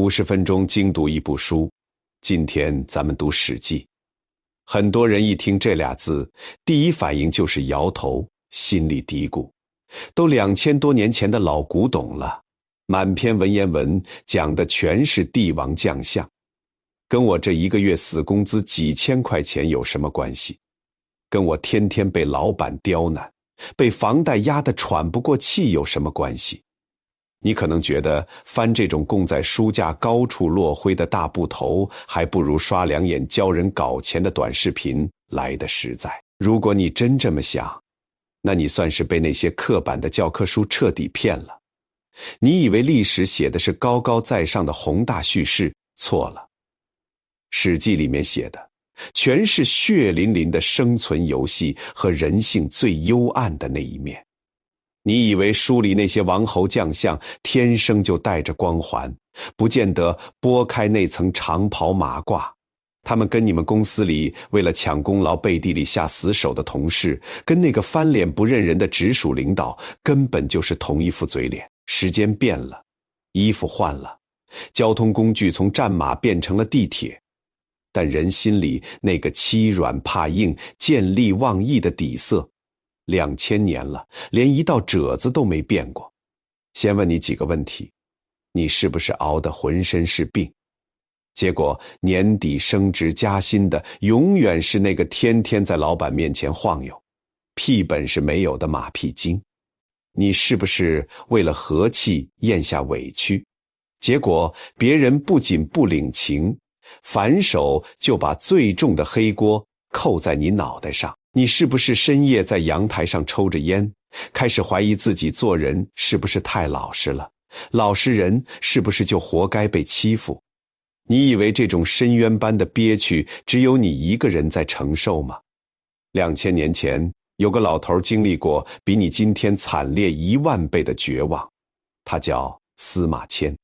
50分钟精读一部书。今天咱们读《史记》。很多人一听这俩字，第一反应就是摇头，心里嘀咕，都2000多年前的老古董了，满篇文言文讲的全是帝王将相，跟我这1个月死工资几千块钱有什么关系？跟我天天被老板刁难，被房贷压得喘不过气有什么关系？你可能觉得翻这种供在书架高处落灰的大部头，还不如刷2眼教人搞钱的短视频来得实在。如果你真这么想，那你算是被那些刻板的教科书彻底骗了。你以为历史写的是高高在上的宏大叙事，错了。《史记》里面写的全是血淋淋的生存游戏和人性最幽暗的那一面。你以为书里那些王侯将相天生就带着光环，不见得拨开那层长袍马褂，他们跟你们公司里为了抢功劳背地里下死手的同事，跟那个翻脸不认人的直属领导，根本就是同一副嘴脸。时间变了，衣服换了，交通工具从战马变成了地铁，但人心里那个欺软怕硬、见利忘义的底色，2000年了，连一道褶子都没变过。先问你几个问题，你是不是熬得浑身是病？结果年底升职加薪的永远是那个天天在老板面前晃悠，屁本事没有的马屁精。你是不是为了和气咽下委屈，结果别人不仅不领情，反手就把最重的黑锅扣在你脑袋上？你是不是深夜在阳台上抽着烟，开始怀疑自己做人是不是太老实了？老实人是不是就活该被欺负？你以为这种深渊般的憋屈只有你一个人在承受吗？2000年前有个老头经历过比你今天惨烈10000倍的绝望，他叫司马迁。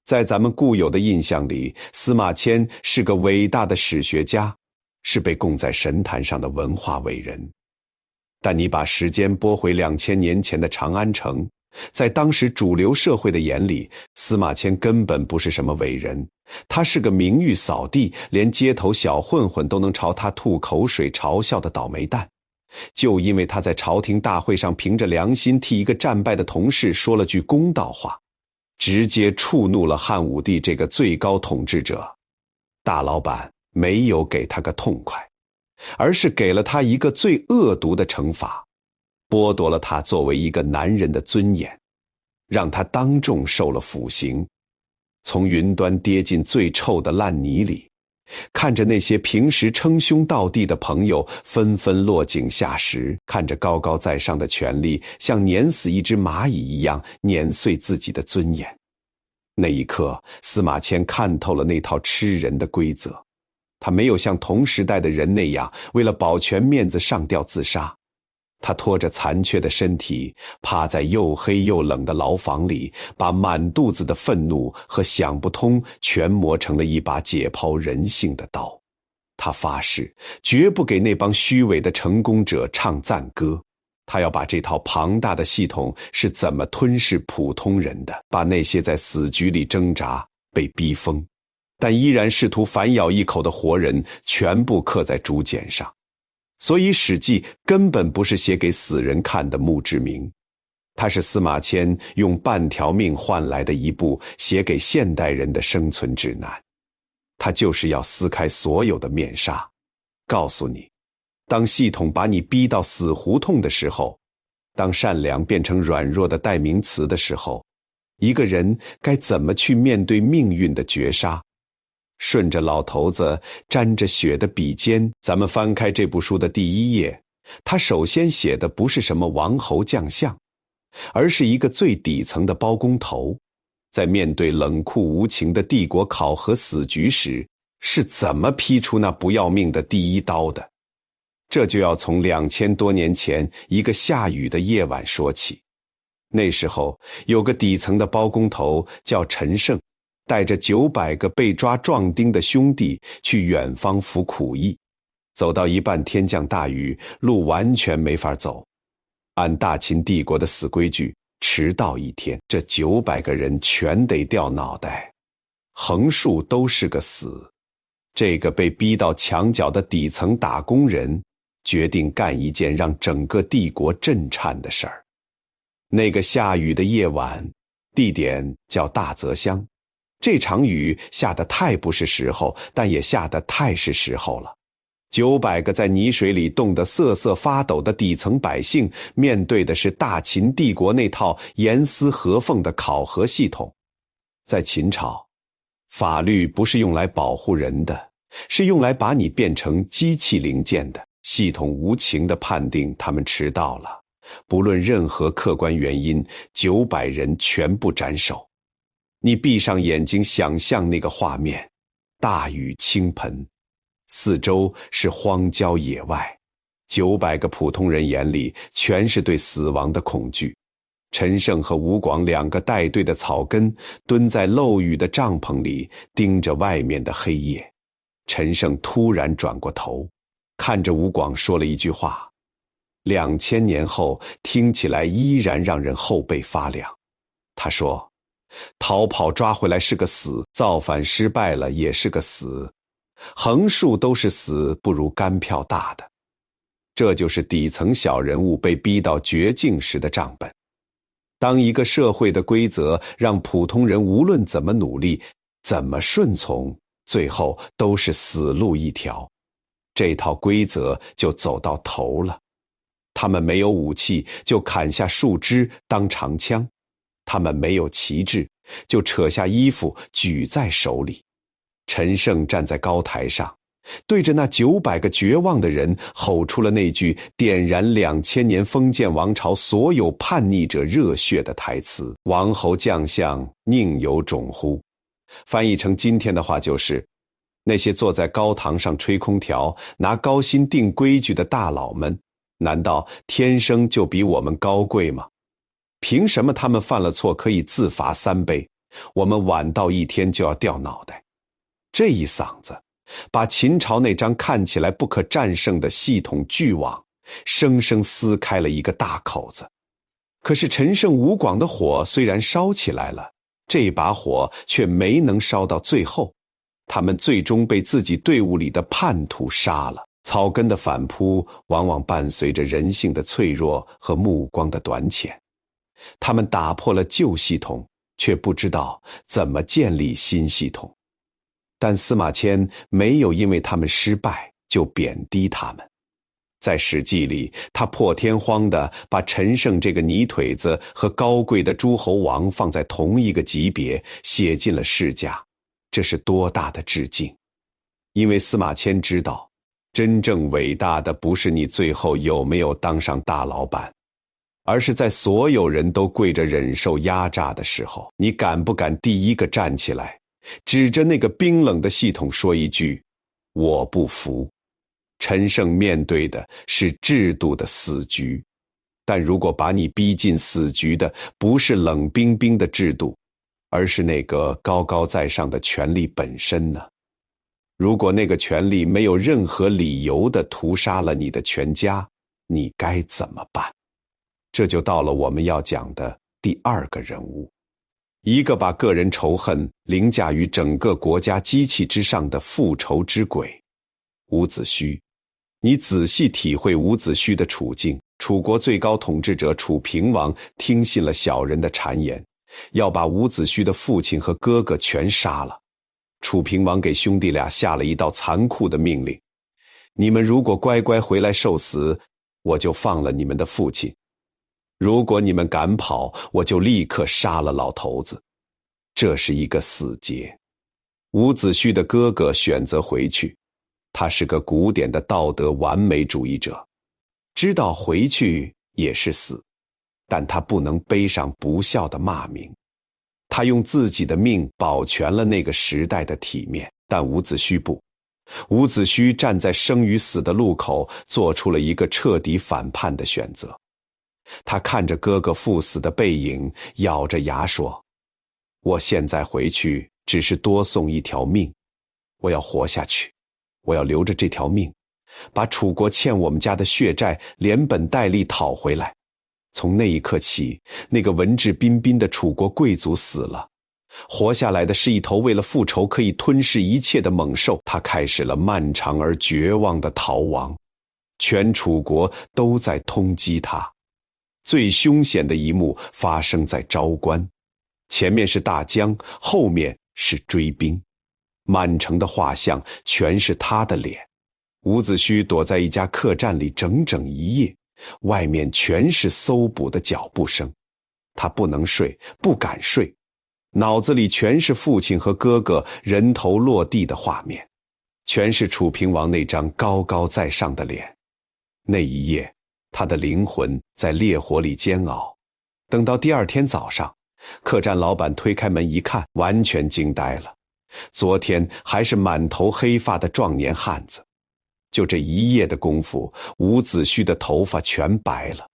在咱们固有的印象里，司马迁是个伟大的史学家，是被供在神坛上的文化伟人。但你把时间拨回2000年前的长安城，在当时主流社会的眼里，司马迁根本不是什么伟人，他是个名誉扫地，连街头小混混都能朝他吐口水嘲笑的倒霉蛋。就因为他在朝廷大会上凭着良心替一个战败的同事说了句公道话，直接触怒了汉武帝这个最高统治者。大老板没有给他个痛快，而是给了他一个最恶毒的惩罚，剥夺了他作为一个男人的尊严，让他当众受了腐刑，从云端跌进最臭的烂泥里，看着那些平时称兄道弟的朋友纷纷落井下石，看着高高在上的权力像碾死一只蚂蚁一样碾碎自己的尊严。那一刻，司马迁看透了那套吃人的规则，他没有像同时代的人那样为了保全面子上吊自杀，他拖着残缺的身体，趴在又黑又冷的牢房里，把满肚子的愤怒和想不通全磨成了一把解剖人性的刀。他发誓绝不给那帮虚伪的成功者唱赞歌，他要把这套庞大的系统是怎么吞噬普通人的，把那些在死局里挣扎、被逼疯，但依然试图反咬一口的活人全部刻在竹简上。所以《史记》根本不是写给死人看的墓志铭，它是司马迁用半条命换来的一部写给现代人的生存指南。它就是要撕开所有的面纱，告诉你，当系统把你逼到死胡同的时候，当善良变成软弱的代名词的时候，一个人该怎么去面对命运的绝杀。顺着老头子沾着血的笔尖，咱们翻开这部书的第1页，他首先写的不是什么王侯将相，而是一个最底层的包工头，在面对冷酷无情的帝国考核死局时，是怎么劈出那不要命的第一刀的。这就要从2000多年前一个下雨的夜晚说起。那时候有个底层的包工头叫陈胜，带着900个被抓壮丁的兄弟去远方服苦役，走到一半天降大雨，路完全没法走。按大秦帝国的死规矩，迟到1天，这900个人全得掉脑袋。横竖都是个死。这个被逼到墙角的底层打工人，决定干一件让整个帝国震颤的事儿。那个下雨的夜晚，地点叫大泽乡。这场雨下得太不是时候，但也下得太是时候了。900个在泥水里冻得瑟瑟发抖的底层百姓，面对的是大秦帝国那套严丝合缝的考核系统。在秦朝，法律不是用来保护人的，是用来把你变成机器零件的。系统无情地判定他们迟到了，不论任何客观原因，900人全部斩首。你闭上眼睛想象那个画面，大雨倾盆，四周是荒郊野外，900个普通人眼里全是对死亡的恐惧。陈胜和吴广2个带队的草根蹲在漏雨的帐篷里，盯着外面的黑夜。陈胜突然转过头，看着吴广说了一句话，2000年后听起来依然让人后背发凉。他说，逃跑抓回来是个死，造反失败了也是个死，横竖都是死，不如干票大的。这就是底层小人物被逼到绝境时的账本。当一个社会的规则让普通人无论怎么努力，怎么顺从，最后都是死路一条，这套规则就走到头了。他们没有武器，就砍下树枝当长枪；他们没有旗帜，就扯下衣服举在手里。陈胜站在高台上，对着那900个绝望的人吼出了那句点燃2000年封建王朝所有叛逆者热血的台词：王侯将相宁有种乎？翻译成今天的话就是，那些坐在高堂上吹空调，拿高薪定规矩的大佬们，难道天生就比我们高贵吗？凭什么他们犯了错可以自罚3杯，我们晚到1天就要掉脑袋？这一嗓子把秦朝那张看起来不可战胜的系统巨网生生撕开了一个大口子。可是陈胜吴广的火虽然烧起来了，这把火却没能烧到最后，他们最终被自己队伍里的叛徒杀了。草根的反扑往往伴随着人性的脆弱和目光的短浅。他们打破了旧系统，却不知道怎么建立新系统。但司马迁没有因为他们失败就贬低他们。在《史记》里，他破天荒地把陈胜这个泥腿子和高贵的诸侯王放在同一个级别，写进了世家。这是多大的致敬！因为司马迁知道，真正伟大的不是你最后有没有当上大老板，而是在所有人都跪着忍受压榨的时候，你敢不敢第一个站起来，指着那个冰冷的系统说一句“我不服”。陈胜面对的是制度的死局，但如果把你逼进死局的不是冷冰冰的制度，而是那个高高在上的权力本身呢？如果那个权力没有任何理由地屠杀了你的全家，你该怎么办？这就到了我们要讲的第2个人物，一个把个人仇恨凌驾于整个国家机器之上的复仇之鬼——伍子胥。你仔细体会伍子胥的处境，楚国最高统治者楚平王听信了小人的谗言，要把伍子胥的父亲和哥哥全杀了。楚平王给兄弟俩下了一道残酷的命令：你们如果乖乖回来受死，我就放了你们的父亲；如果你们敢跑，我就立刻杀了老头子。这是一个死结。伍子胥的哥哥选择回去，他是个古典的道德完美主义者，知道回去也是死，但他不能背上不孝的骂名。他用自己的命保全了那个时代的体面，但伍子胥不。伍子胥站在生与死的路口，做出了一个彻底反叛的选择。他看着哥哥赴死的背影，咬着牙说：我现在回去只是多送一条命，我要活下去，我要留着这条命，把楚国欠我们家的血债连本带利讨回来。从那一刻起，那个文质彬彬的楚国贵族死了，活下来的是一头为了复仇可以吞噬一切的猛兽。他开始了漫长而绝望的逃亡，全楚国都在通缉他。最凶险的一幕发生在昭关，前面是大江，后面是追兵，满城的画像全是他的脸。伍子胥躲在一家客栈里整整一夜，外面全是搜捕的脚步声。他不能睡，不敢睡，脑子里全是父亲和哥哥人头落地的画面，全是楚平王那张高高在上的脸。那一夜，他的灵魂在烈火里煎熬。等到第二天早上，客栈老板推开门一看，完全惊呆了。昨天还是满头黑发的壮年汉子，就这一夜的功夫，伍子胥的头发全白了。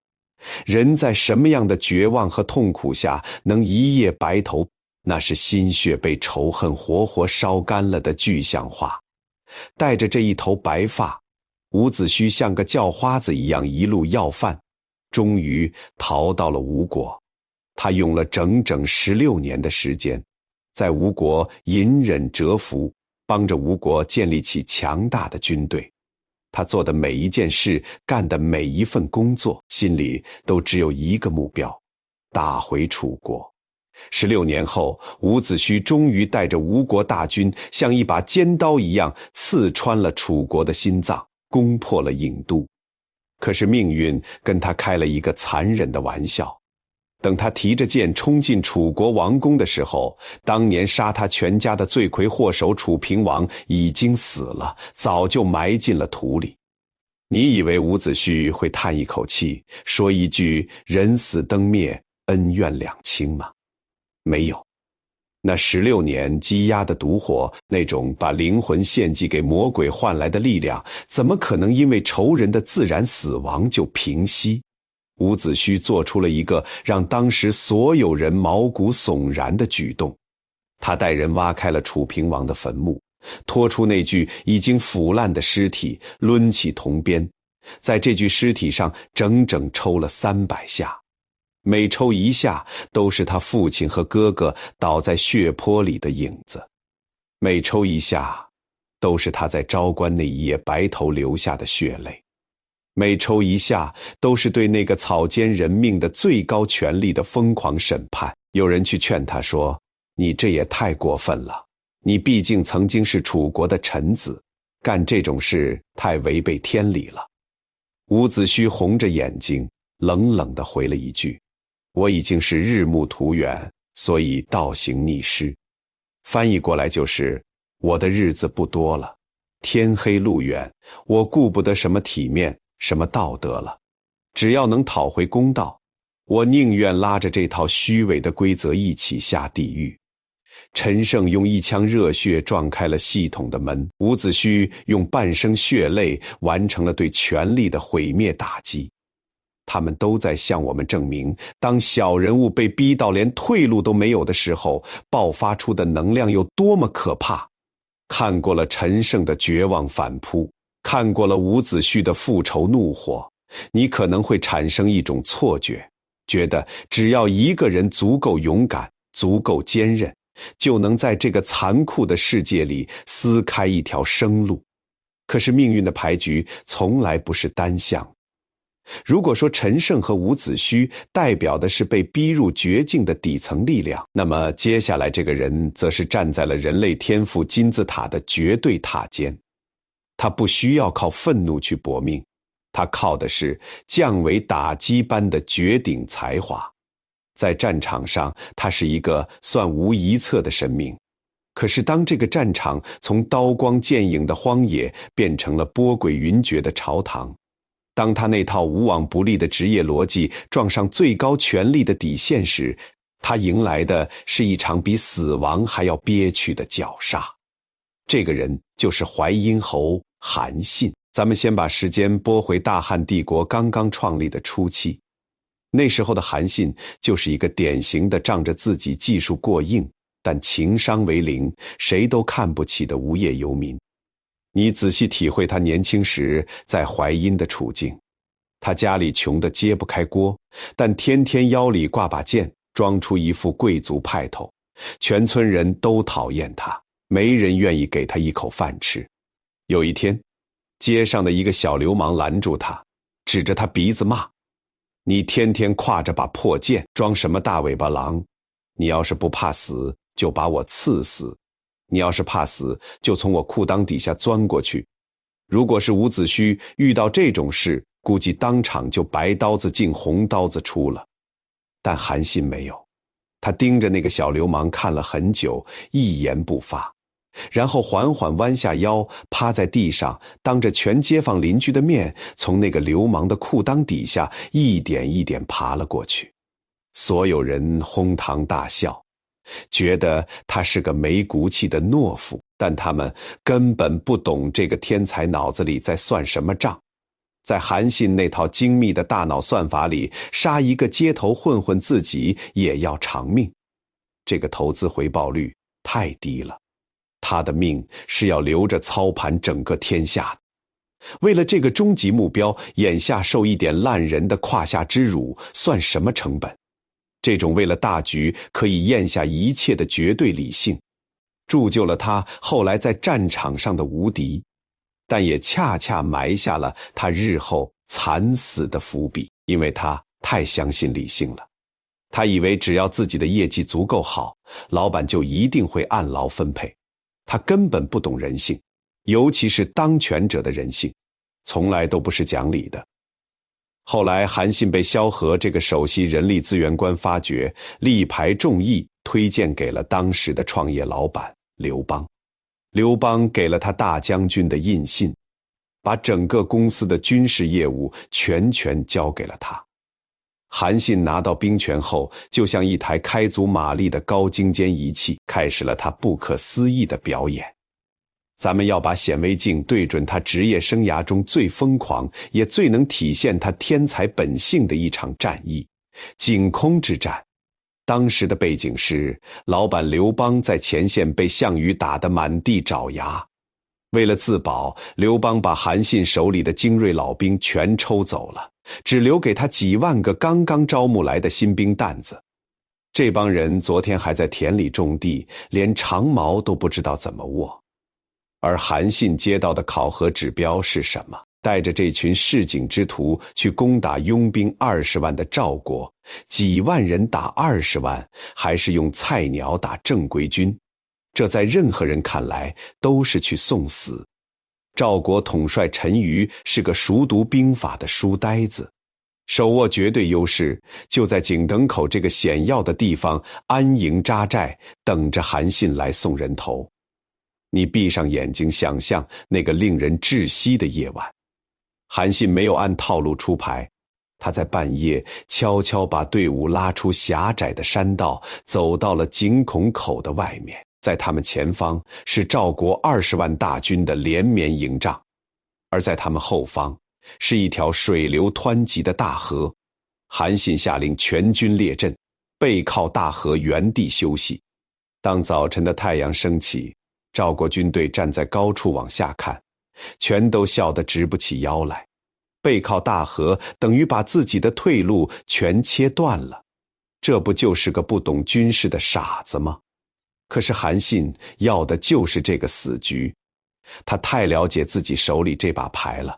人在什么样的绝望和痛苦下能一夜白头？那是心血被仇恨活活烧干了的具象化。带着这一头白发，伍子胥像个叫花子一样一路要饭，终于逃到了吴国。他用了整整16年的时间，在吴国隐忍蛰伏，帮着吴国建立起强大的军队。他做的每一件事，干的每一份工作，心里都只有一个目标：打回楚国。16年后，伍子胥终于带着吴国大军，像一把尖刀一样刺穿了楚国的心脏，攻破了郢都。可是命运跟他开了一个残忍的玩笑。等他提着剑冲进楚国王宫的时候，当年杀他全家的罪魁祸首楚平王已经死了，早就埋进了土里。你以为伍子胥会叹一口气，说一句人死灯灭，恩怨两清吗？没有。那16年积压的毒火，那种把灵魂献祭给魔鬼换来的力量，怎么可能因为仇人的自然死亡就平息？伍子胥做出了一个让当时所有人毛骨悚然的举动。他带人挖开了楚平王的坟墓，拖出那具已经腐烂的尸体，抡起铜鞭，在这具尸体上整整抽了300下，每抽一下都是他父亲和哥哥倒在血泊里的影子，每抽一下都是他在昭关那一夜白头留下的血泪，每抽一下都是对那个草菅人命的最高权力的疯狂审判。有人去劝他说，你这也太过分了，你毕竟曾经是楚国的臣子，干这种事太违背天理了。伍子胥红着眼睛冷冷地回了一句，我已经是日暮途远，所以倒行逆施。翻译过来就是我的日子不多了，天黑路远，我顾不得什么体面什么道德了，只要能讨回公道，我宁愿拉着这套虚伪的规则一起下地狱。陈胜用一腔热血撞开了系统的门，伍子胥用半生血泪完成了对权力的毁灭打击。他们都在向我们证明，当小人物被逼到连退路都没有的时候，爆发出的能量有多么可怕。看过了陈胜的绝望反扑，看过了伍子胥的复仇怒火，你可能会产生一种错觉，觉得只要一个人足够勇敢，足够坚韧，就能在这个残酷的世界里撕开一条生路。可是命运的牌局从来不是单向。如果说陈胜和伍子胥代表的是被逼入绝境的底层力量，那么接下来这个人则是站在了人类天赋金字塔的绝对塔尖。他不需要靠愤怒去搏命，他靠的是降维打击般的绝顶才华。在战场上，他是一个算无一策的神明。可是当这个战场从刀光剑影的荒野变成了波诡云谲的朝堂，当他那套无往不利的职业逻辑撞上最高权力的底线时，他迎来的是一场比死亡还要憋屈的绞杀。这个人就是淮阴侯韩信。咱们先把时间拨回大汉帝国刚刚创立的初期，那时候的韩信就是一个典型的仗着自己技术过硬，但情商为零，谁都看不起的无业游民。你仔细体会他年轻时在淮阴的处境，他家里穷得揭不开锅，但天天腰里挂把剑，装出一副贵族派头，全村人都讨厌他，没人愿意给他一口饭吃。有一天，街上的一个小流氓拦住他，指着他鼻子骂：你天天挎着把破剑，装什么大尾巴狼？你要是不怕死，就把我刺死；你要是怕死，就从我裤裆底下钻过去。如果是伍子胥遇到这种事，估计当场就白刀子进红刀子出了。但韩信没有，他盯着那个小流氓看了很久，一言不发，然后缓缓弯下腰，趴在地上，当着全街坊邻居的面，从那个流氓的裤裆底下一点一点爬了过去。所有人哄堂大笑，觉得他是个没骨气的懦夫，但他们根本不懂这个天才脑子里在算什么账。在韩信那套精密的大脑算法里，杀一个街头混混自己也要偿命，这个投资回报率太低了。他的命是要留着操盘整个天下的。为了这个终极目标，眼下受一点烂人的胯下之辱，算什么成本？这种为了大局可以咽下一切的绝对理性，铸就了他后来在战场上的无敌，但也恰恰埋下了他日后惨死的伏笔。因为他太相信理性了，他以为只要自己的业绩足够好，老板就一定会按劳分配。他根本不懂人性，尤其是当权者的人性，从来都不是讲理的。后来韩信被萧何这个首席人力资源官发掘，力排众议，推荐给了当时的创业老板刘邦。刘邦给了他大将军的印信，把整个公司的军事业务全权交给了他。韩信拿到兵权后，就像一台开足马力的高精尖仪器，开始了他不可思议的表演。咱们要把显微镜对准他职业生涯中最疯狂，也最能体现他天才本性的一场战役——井空之战。当时的背景是，老板刘邦在前线被项羽打得满地找牙。为了自保，刘邦把韩信手里的精锐老兵全抽走了，只留给他几万个刚刚招募来的新兵蛋子。这帮人昨天还在田里种地，连长矛都不知道怎么握。而韩信接到的考核指标是什么？带着这群市井之徒去攻打拥兵20万的赵国，几万人打20万，还是用菜鸟打正规军？这在任何人看来都是去送死。赵国统帅陈馀是个熟读兵法的书呆子，手握绝对优势，就在井等口这个险要的地方安营扎寨，等着韩信来送人头。你闭上眼睛想象那个令人窒息的夜晚，韩信没有按套路出牌，他在半夜悄悄把队伍拉出狭窄的山道，走到了井孔口的外面。在他们前方是赵国20万大军的连绵营帐，而在他们后方是一条水流湍急的大河。韩信下令全军列阵，背靠大河原地休息。当早晨的太阳升起，赵国军队站在高处往下看，全都笑得直不起腰来。背靠大河等于把自己的退路全切断了，这不就是个不懂军事的傻子吗？可是韩信要的就是这个死局，他太了解自己手里这把牌了。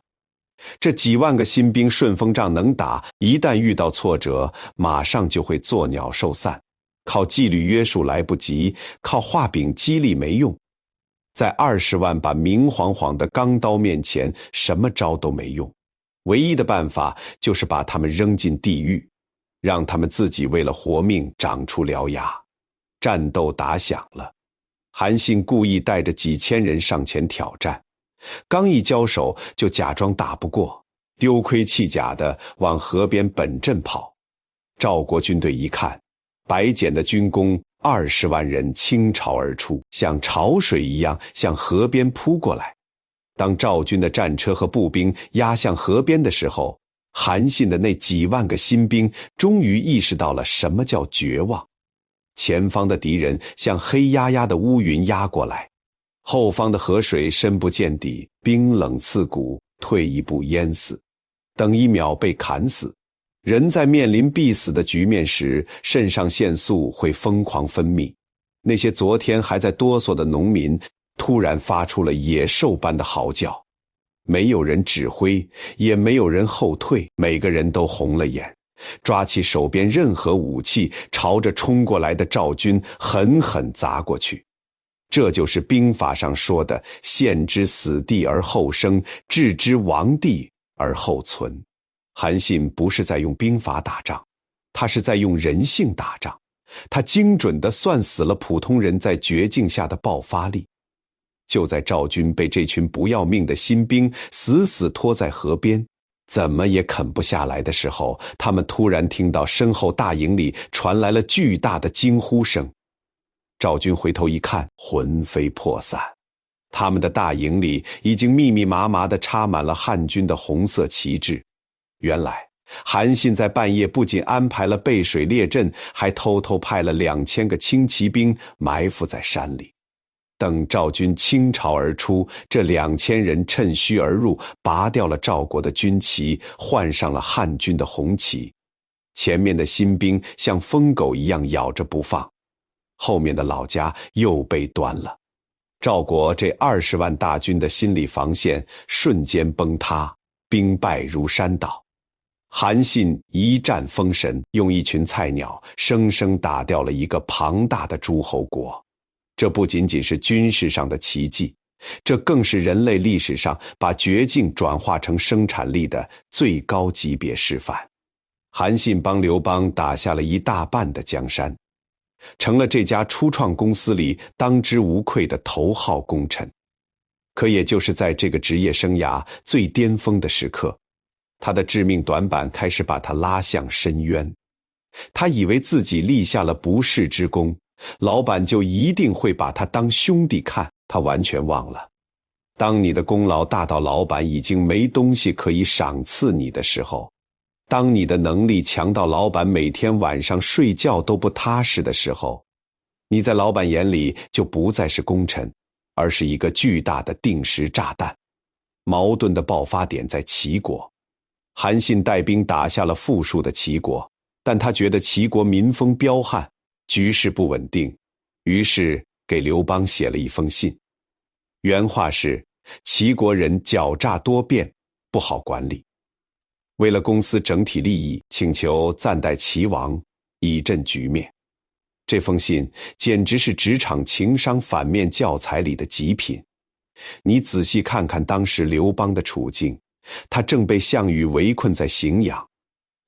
这几万个新兵顺风仗能打，一旦遇到挫折，马上就会作鸟兽散。靠纪律约束来不及，靠画饼激励没用。在20万把明晃晃的钢刀面前，什么招都没用。唯一的办法就是把他们扔进地狱，让他们自己为了活命长出獠牙。战斗打响了，韩信故意带着几千人上前挑战，刚一交手就假装打不过，丢盔弃甲的往河边本阵跑。赵国军队一看，白简的军功20万人倾巢而出，像潮水一样向河边扑过来。当赵军的战车和步兵压向河边的时候，韩信的那几万个新兵终于意识到了什么叫绝望。前方的敌人像黑压压的乌云压过来，后方的河水深不见底，冰冷刺骨，退一步淹死，等一秒被砍死。人在面临必死的局面时，肾上腺素会疯狂分泌，那些昨天还在哆嗦的农民突然发出了野兽般的嚎叫，没有人指挥，也没有人后退，每个人都红了眼，抓起手边任何武器，朝着冲过来的赵军狠狠砸过去。这就是兵法上说的陷之死地而后生，置之亡地而后存。韩信不是在用兵法打仗，他是在用人性打仗，他精准地算死了普通人在绝境下的爆发力。就在赵军被这群不要命的新兵死死拖在河边，怎么也啃不下来的时候，他们突然听到身后大营里传来了巨大的惊呼声。赵军回头一看，魂飞魄散，他们的大营里已经密密麻麻地插满了汉军的红色旗帜。原来韩信在半夜不仅安排了背水列阵，还偷偷派了2000个轻骑兵埋伏在山里。等赵军倾巢而出，这2000人趁虚而入，拔掉了赵国的军旗，换上了汉军的红旗。前面的新兵像疯狗一样咬着不放，后面的老家又被端了。赵国这20万大军的心理防线瞬间崩塌，兵败如山倒。韩信一战封神，用一群菜鸟生生打掉了一个庞大的诸侯国。这不仅仅是军事上的奇迹，这更是人类历史上把绝境转化成生产力的最高级别示范。韩信帮刘邦打下了一大半的江山，成了这家初创公司里当之无愧的头号功臣。可也就是在这个职业生涯最巅峰的时刻，他的致命短板开始把他拉向深渊。他以为自己立下了不世之功，老板就一定会把他当兄弟看，他完全忘了，当你的功劳大到老板已经没东西可以赏赐你的时候，当你的能力强到老板每天晚上睡觉都不踏实的时候，你在老板眼里就不再是功臣，而是一个巨大的定时炸弹。矛盾的爆发点在齐国，韩信带兵打下了富庶的齐国，但他觉得齐国民风彪悍，局势不稳定，于是给刘邦写了一封信。原话是：齐国人狡诈多变，不好管理。为了公司整体利益，请求暂代齐王，以镇局面。这封信简直是职场情商反面教材里的极品。你仔细看看当时刘邦的处境，他正被项羽围困在荥阳，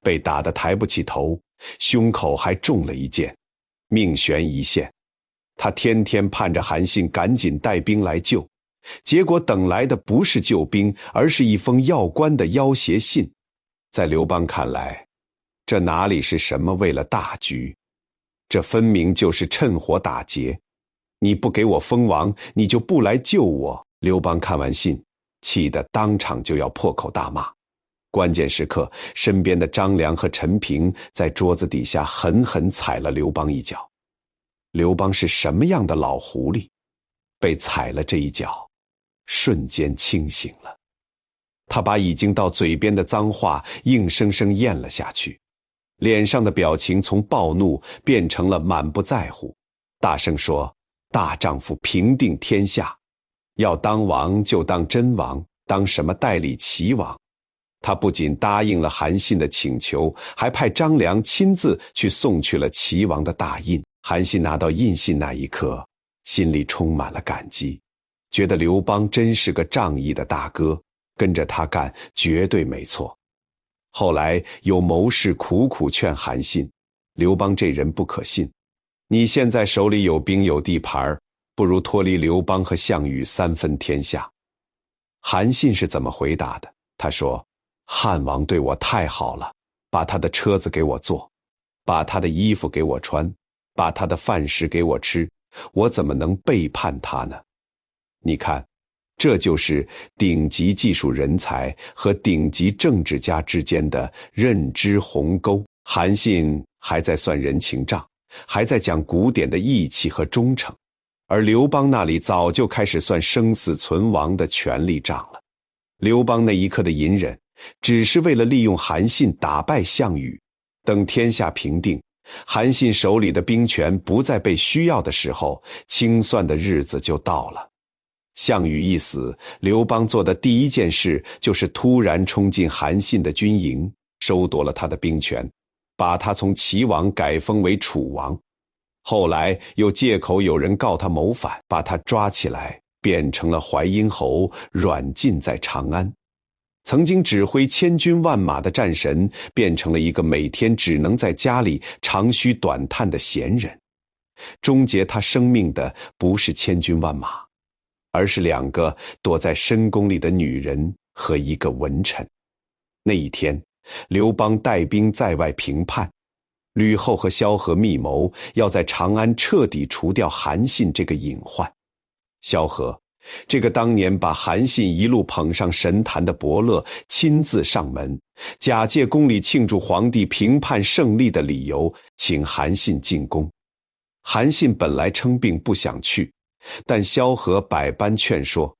被打得抬不起头，胸口还中了一箭，命悬一线。他天天盼着韩信赶紧带兵来救，结果等来的不是救兵，而是一封要官的要挟信。在刘邦看来，这哪里是什么为了大局，这分明就是趁火打劫。你不给我封王，你就不来救我。刘邦看完信，气得当场就要破口大骂。关键时刻，身边的张良和陈平在桌子底下狠狠踩了刘邦一脚。刘邦是什么样的老狐狸，被踩了这一脚，瞬间清醒了。他把已经到嘴边的脏话硬生生咽了下去，脸上的表情从暴怒变成了满不在乎，大声说：大丈夫平定天下，要当王就当真王，当什么代理齐王。他不仅答应了韩信的请求，还派张良亲自去送去了齐王的大印。韩信拿到印信那一刻，心里充满了感激，觉得刘邦真是个仗义的大哥，跟着他干绝对没错。后来有谋士苦苦劝韩信，刘邦这人不可信，你现在手里有兵有地盘，不如脱离刘邦和项羽三分天下。韩信是怎么回答的？他说：汉王对我太好了，把他的车子给我坐，把他的衣服给我穿，把他的饭食给我吃，我怎么能背叛他呢？你看，这就是顶级技术人才和顶级政治家之间的认知鸿沟。韩信还在算人情账，还在讲古典的义气和忠诚，而刘邦那里早就开始算生死存亡的权力账了。刘邦那一刻的隐忍，只是为了利用韩信打败项羽，等天下平定，韩信手里的兵权不再被需要的时候，清算的日子就到了。项羽一死，刘邦做的第一件事就是突然冲进韩信的军营，收夺了他的兵权，把他从齐王改封为楚王。后来又借口有人告他谋反，把他抓起来，变成了淮阴侯，软禁在长安。曾经指挥千军万马的战神，变成了一个每天只能在家里长吁短叹的闲人。终结他生命的不是千军万马，而是2个躲在深宫里的女人和一个文臣。那一天，刘邦带兵在外平叛，吕后和萧何密谋，要在长安彻底除掉韩信这个隐患。萧何，这个当年把韩信一路捧上神坛的伯乐，亲自上门，假借宫里庆祝皇帝平叛胜利的理由，请韩信进宫。韩信本来称病不想去，但萧何百般劝说，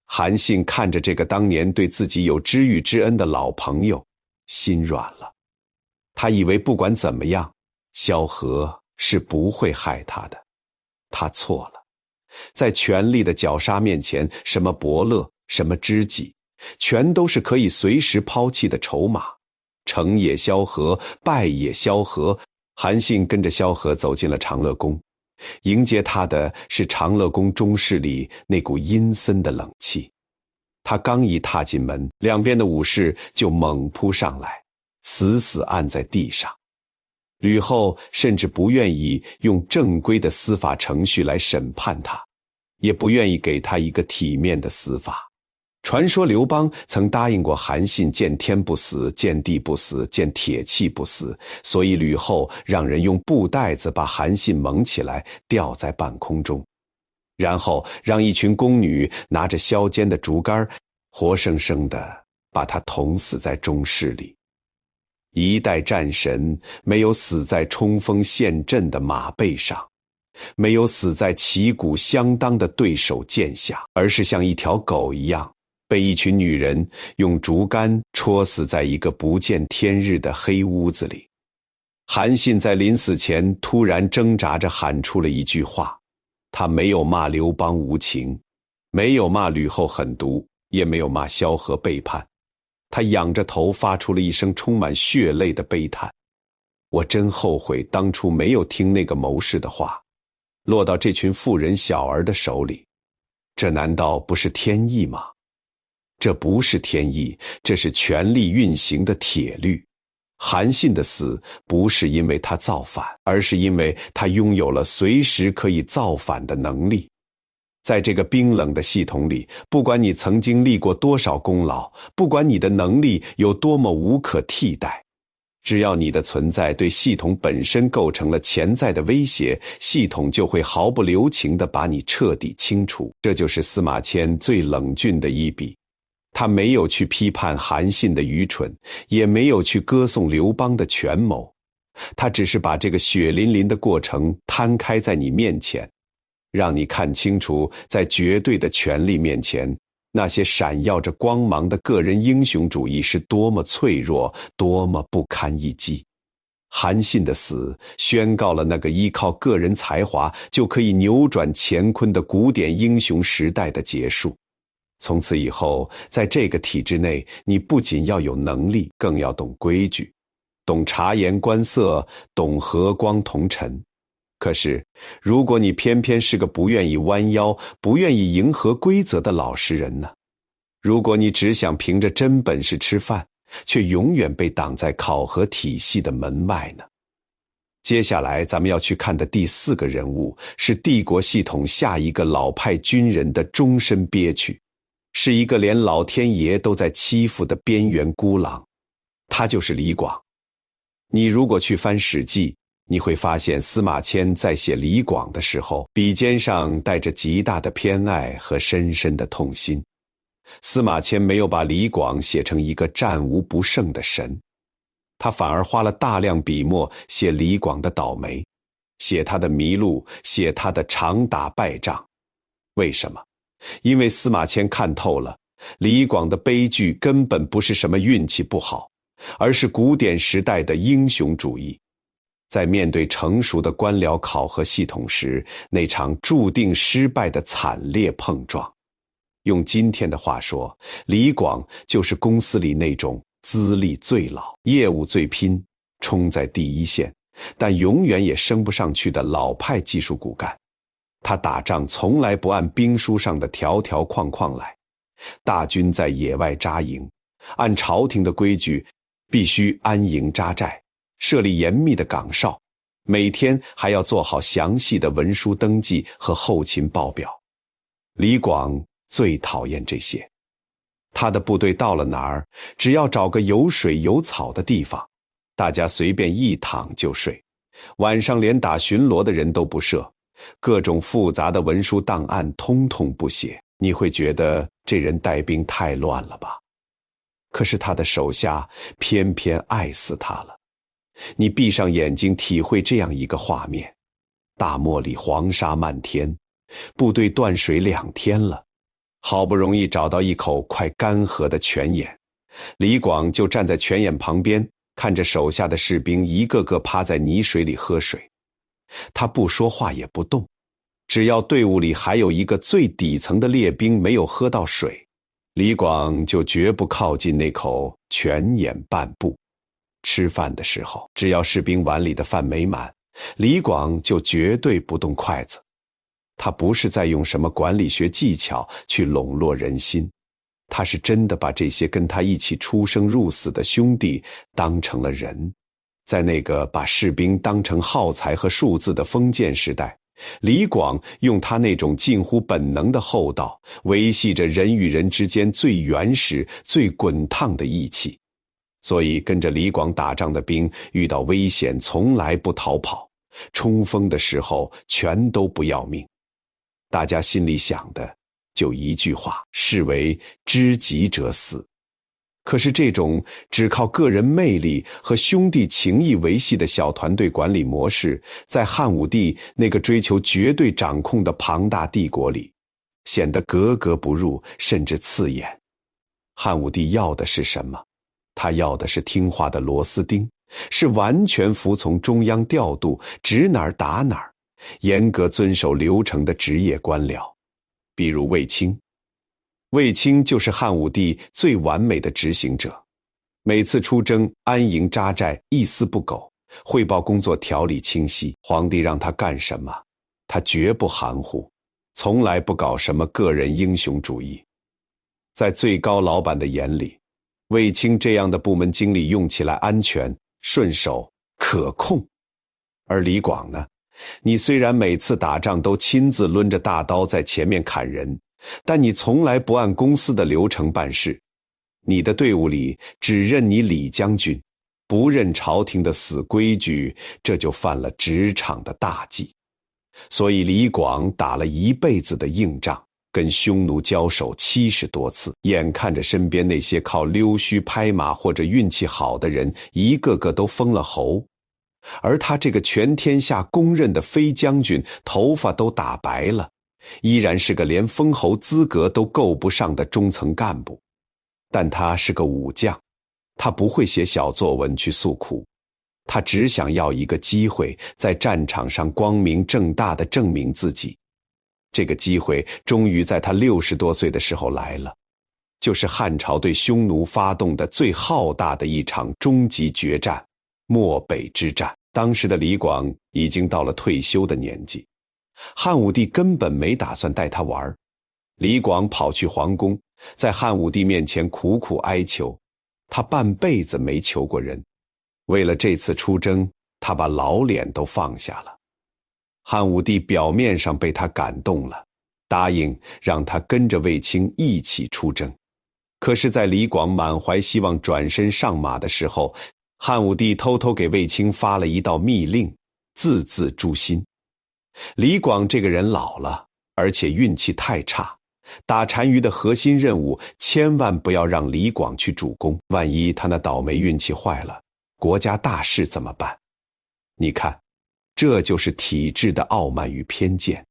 韩信看着这个当年对自己有知遇之恩的老朋友，心软了。他以为不管怎么样，萧何是不会害他的。他错了。在权力的绞杀面前，什么伯乐，什么知己，全都是可以随时抛弃的筹码。成也萧何，败也萧何。韩信跟着萧何走进了长乐宫，迎接他的是长乐宫中室里那股阴森的冷气。他刚一踏进门，两边的武士就猛扑上来，死死按在地上。吕后甚至不愿意用正规的司法程序来审判他，也不愿意给他一个体面的死法。传说刘邦曾答应过韩信见天不死，见地不死，见铁器不死，所以吕后让人用布袋子把韩信蒙起来，吊在半空中，然后让一群宫女拿着削尖的竹竿，活生生地把他捅死在中室里。一代战神没有死在冲锋陷阵的马背上，没有死在旗鼓相当的对手剑下，而是像一条狗一样，被一群女人用竹竿戳死在一个不见天日的黑屋子里。韩信在临死前突然挣扎着喊出了一句话，他没有骂刘邦无情，没有骂吕后狠毒，也没有骂萧何背叛。他仰着头发出了一声充满血泪的悲叹，我真后悔当初没有听那个谋士的话，落到这群妇人小儿的手里。这难道不是天意吗？这不是天意，这是权力运行的铁律。韩信的死不是因为他造反，而是因为他拥有了随时可以造反的能力。在这个冰冷的系统里，不管你曾经立过多少功劳，不管你的能力有多么无可替代，只要你的存在对系统本身构成了潜在的威胁，系统就会毫不留情地把你彻底清除。这就是司马迁最冷峻的一笔。他没有去批判韩信的愚蠢，也没有去歌颂刘邦的权谋，他只是把这个血淋淋的过程摊开在你面前，让你看清楚，在绝对的权力面前，那些闪耀着光芒的个人英雄主义是多么脆弱，多么不堪一击。韩信的死宣告了那个依靠个人才华就可以扭转乾坤的古典英雄时代的结束。从此以后，在这个体制内，你不仅要有能力，更要懂规矩，懂察言观色，懂和光同尘。可是，如果你偏偏是个不愿意弯腰、不愿意迎合规则的老实人呢？如果你只想凭着真本事吃饭，却永远被挡在考核体系的门外呢？接下来咱们要去看的第4个人物，是帝国系统下一个老派军人的终身憋屈，是一个连老天爷都在欺负的边缘孤狼，他就是李广。你如果去翻《史记》，你会发现司马迁在写李广的时候，笔尖上带着极大的偏爱和深深的痛心。司马迁没有把李广写成一个战无不胜的神，他反而花了大量笔墨写李广的倒霉，写他的迷路，写他的常打败仗。为什么？因为司马迁看透了，李广的悲剧根本不是什么运气不好，而是古典时代的英雄主义。在面对成熟的官僚考核系统时，那场注定失败的惨烈碰撞。用今天的话说，李广就是公司里那种资历最老、业务最拼、冲在第一线，但永远也升不上去的老派技术骨干。他打仗从来不按兵书上的条条框框来，大军在野外扎营，按朝廷的规矩，必须安营扎寨，设立严密的岗哨，每天还要做好详细的文书登记和后勤报表。李广最讨厌这些。他的部队到了哪儿，只要找个有水有草的地方，大家随便一躺就睡，晚上连打巡逻的人都不设，各种复杂的文书档案通通不写。你会觉得这人带兵太乱了吧？可是他的手下偏偏爱死他了。你闭上眼睛体会这样一个画面：大漠里黄沙漫天，部队断水2天了，好不容易找到一口快干涸的泉眼，李广就站在泉眼旁边，看着手下的士兵一个个趴在泥水里喝水。他不说话也不动，只要队伍里还有一个最底层的列兵没有喝到水，李广就绝不靠近那口泉眼半步。吃饭的时候，只要士兵碗里的饭没满，李广就绝对不动筷子。他不是在用什么管理学技巧去笼络人心，他是真的把这些跟他一起出生入死的兄弟当成了人。在那个把士兵当成耗材和数字的封建时代，李广用他那种近乎本能的厚道，维系着人与人之间最原始、最滚烫的义气。所以跟着李广打仗的兵遇到危险从来不逃跑，冲锋的时候全都不要命。大家心里想的就一句话，视为知己者死。可是这种只靠个人魅力和兄弟情谊维系的小团队管理模式，在汉武帝那个追求绝对掌控的庞大帝国里，显得格格不入，甚至刺眼。汉武帝要的是什么？他要的是听话的螺丝钉，是完全服从中央调度，指哪儿打哪儿，严格遵守流程的职业官僚。比如卫青，卫青就是汉武帝最完美的执行者，每次出征安营扎寨，一丝不苟，汇报工作条理清晰。皇帝让他干什么，他绝不含糊，从来不搞什么个人英雄主义。在最高老板的眼里，卫青这样的部门经理用起来安全、顺手、可控。而李广呢，你虽然每次打仗都亲自抡着大刀在前面砍人，但你从来不按公司的流程办事。你的队伍里只认你李将军，不认朝廷的死规矩，这就犯了职场的大忌。所以李广打了一辈子的硬仗，跟匈奴交手70多次，眼看着身边那些靠溜须拍马或者运气好的人一个个都封了侯，而他这个全天下公认的飞将军头发都打白了，依然是个连封侯资格都够不上的中层干部。但他是个武将，他不会写小作文去诉苦，他只想要一个机会，在战场上光明正大地证明自己。这个机会终于在他60多岁的时候来了，就是汉朝对匈奴发动的最浩大的一场终极决战——漠北之战。当时的李广已经到了退休的年纪，汉武帝根本没打算带他玩。李广跑去皇宫，在汉武帝面前苦苦哀求，他半辈子没求过人，为了这次出征，他把老脸都放下了。汉武帝表面上被他感动了，答应让他跟着卫青一起出征。可是在李广满怀希望转身上马的时候，汉武帝偷偷给卫青发了一道密令，字字诛心。李广这个人老了，而且运气太差，打单于的核心任务千万不要让李广去主攻，万一他那倒霉运气坏了，国家大事怎么办？你看，这就是体制的傲慢与偏见。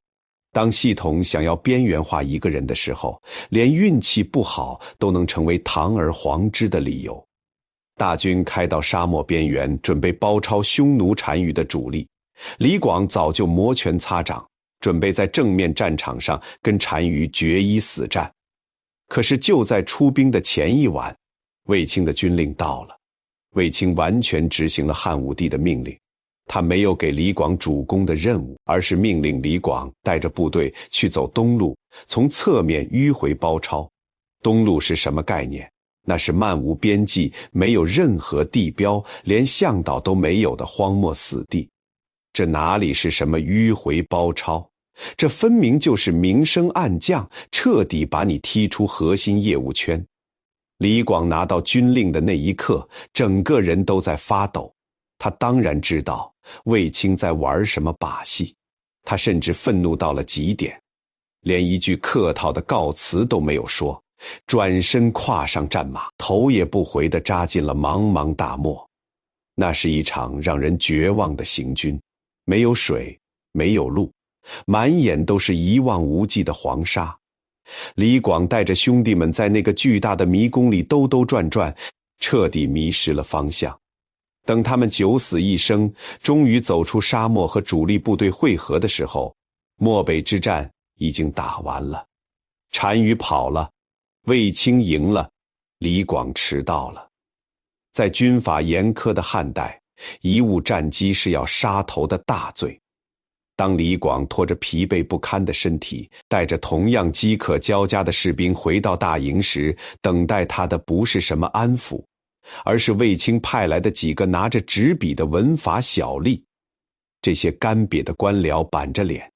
当系统想要边缘化一个人的时候，连运气不好都能成为堂而皇之的理由。大军开到沙漠边缘，准备包抄匈奴单于的主力。李广早就摩拳擦掌，准备在正面战场上跟单于决一死战。可是就在出兵的前一晚，卫青的军令到了。卫青完全执行了汉武帝的命令，他没有给李广主攻的任务，而是命令李广带着部队去走东路，从侧面迂回包抄。东路是什么概念？那是漫无边际，没有任何地标，连向导都没有的荒漠死地。这哪里是什么迂回包抄？这分明就是明升暗降，彻底把你踢出核心业务圈。李广拿到军令的那一刻，整个人都在发抖。他当然知道卫青在玩什么把戏，他甚至愤怒到了极点，连一句客套的告辞都没有说，转身跨上战马，头也不回地扎进了茫茫大漠。那是一场让人绝望的行军，没有水，没有路，满眼都是一望无际的黄沙。李广带着兄弟们在那个巨大的迷宫里兜兜转转，彻底迷失了方向。等他们九死一生，终于走出沙漠和主力部队会合的时候，漠北之战已经打完了。单于跑了，卫青赢了，李广迟到了。在军法严苛的汉代，贻误战机是要杀头的大罪。当李广拖着疲惫不堪的身体，带着同样饥渴交加的士兵回到大营时，等待他的不是什么安抚，而是卫青派来的几个拿着纸笔的文法小吏。这些干瘪的官僚板着脸，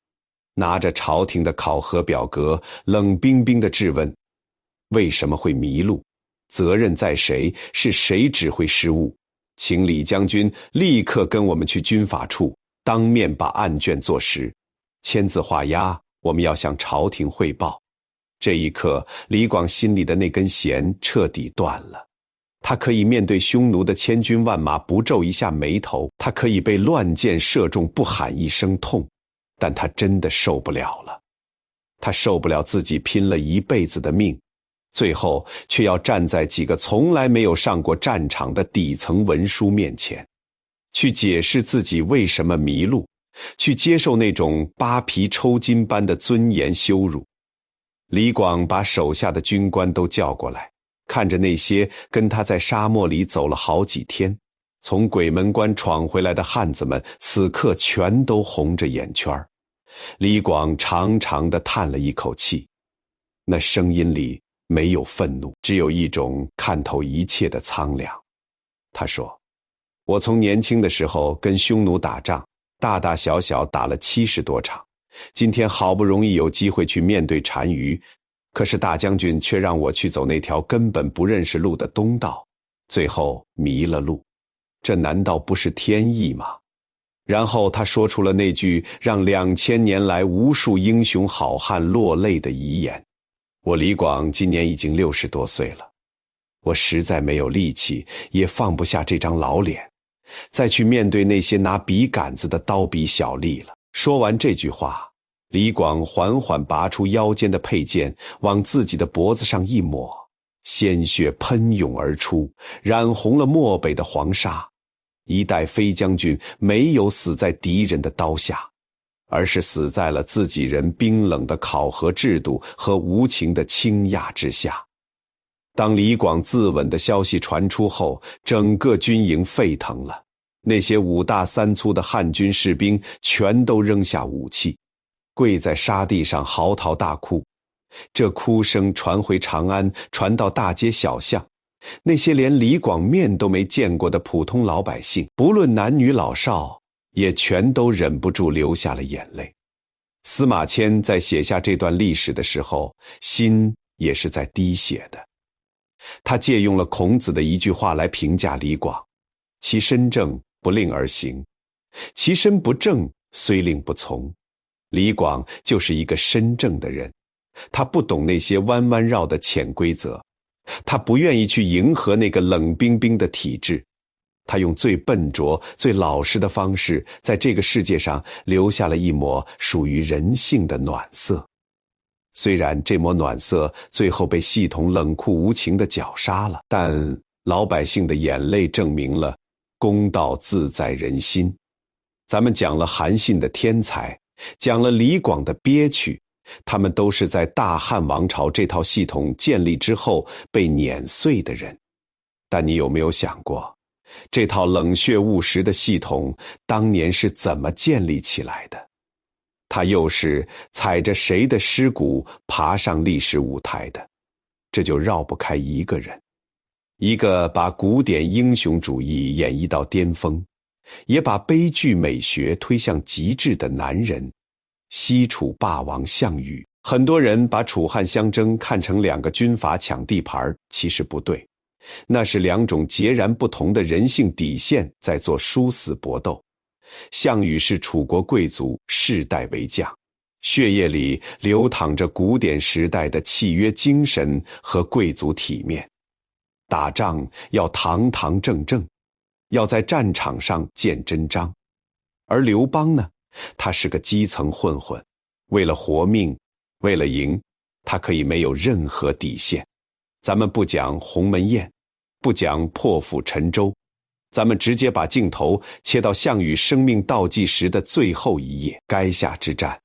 拿着朝廷的考核表格，冷冰冰地质问：为什么会迷路？责任在谁？是谁指挥失误？请李将军立刻跟我们去军法处，当面把案卷作实，签字画押，我们要向朝廷汇报。这一刻，李广心里的那根弦彻底断了。他可以面对匈奴的千军万马不皱一下眉头，他可以被乱箭射中不喊一声痛，但他真的受不了了。他受不了自己拼了一辈子的命，最后却要站在几个从来没有上过战场的底层文书面前，去解释自己为什么迷路，去接受那种扒皮抽筋般的尊严羞辱。李广把手下的军官都叫过来，看着那些跟他在沙漠里走了好几天，从鬼门关闯回来的汉子们，此刻全都红着眼圈。李广长长地叹了一口气，那声音里没有愤怒，只有一种看透一切的苍凉。他说：我从年轻的时候跟匈奴打仗，大大小小打了70多场，今天好不容易有机会去面对单于，可是大将军却让我去走那条根本不认识路的东道，最后迷了路，这难道不是天意吗？然后他说出了那句让2000年来无数英雄好汉落泪的遗言：我李广今年已经60多岁了，我实在没有力气，也放不下这张老脸，再去面对那些拿笔杆子的刀笔小吏了。说完这句话，李广缓缓拔出腰间的佩剑，往自己的脖子上一抹，鲜血喷涌而出，染红了漠北的黄沙。一代飞将军没有死在敌人的刀下，而是死在了自己人冰冷的考核制度和无情的倾轧之下。当李广自刎的消息传出后，整个军营沸腾了，那些5大3粗的汉军士兵全都扔下武器，跪在沙地上嚎啕大哭。这哭声传回长安，传到大街小巷，那些连李广面都没见过的普通老百姓，不论男女老少，也全都忍不住流下了眼泪。司马迁在写下这段历史的时候，心也是在滴血的。他借用了孔子的一句话来评价李广：其身正，不令而行；其身不正，虽令不从。李广就是一个身正的人，他不懂那些弯弯绕的潜规则，他不愿意去迎合那个冷冰冰的体制，他用最笨拙、最老实的方式，在这个世界上留下了一抹属于人性的暖色。虽然这抹暖色最后被系统冷酷无情地绞杀了，但老百姓的眼泪证明了公道自在人心。咱们讲了韩信的天才，讲了李广的憋屈，他们都是在大汉王朝这套系统建立之后被碾碎的人。但你有没有想过，这套冷血务实的系统当年是怎么建立起来的？它又是踩着谁的尸骨爬上历史舞台的？这就绕不开一个人，一个把古典英雄主义演绎到巅峰，也把悲剧美学推向极致的男人——西楚霸王项羽。很多人把楚汉相争看成两个军阀抢地盘，其实不对，那是两种截然不同的人性底线在做殊死搏斗。项羽是楚国贵族，世代为将，血液里流淌着古典时代的契约精神和贵族体面。打仗要堂堂正正，要在战场上见真章。而刘邦呢，他是个基层混混，为了活命，为了赢，他可以没有任何底线。咱们不讲鸿门宴，不讲破釜沉舟，咱们直接把镜头切到项羽生命倒计时的最后一页——垓下之战。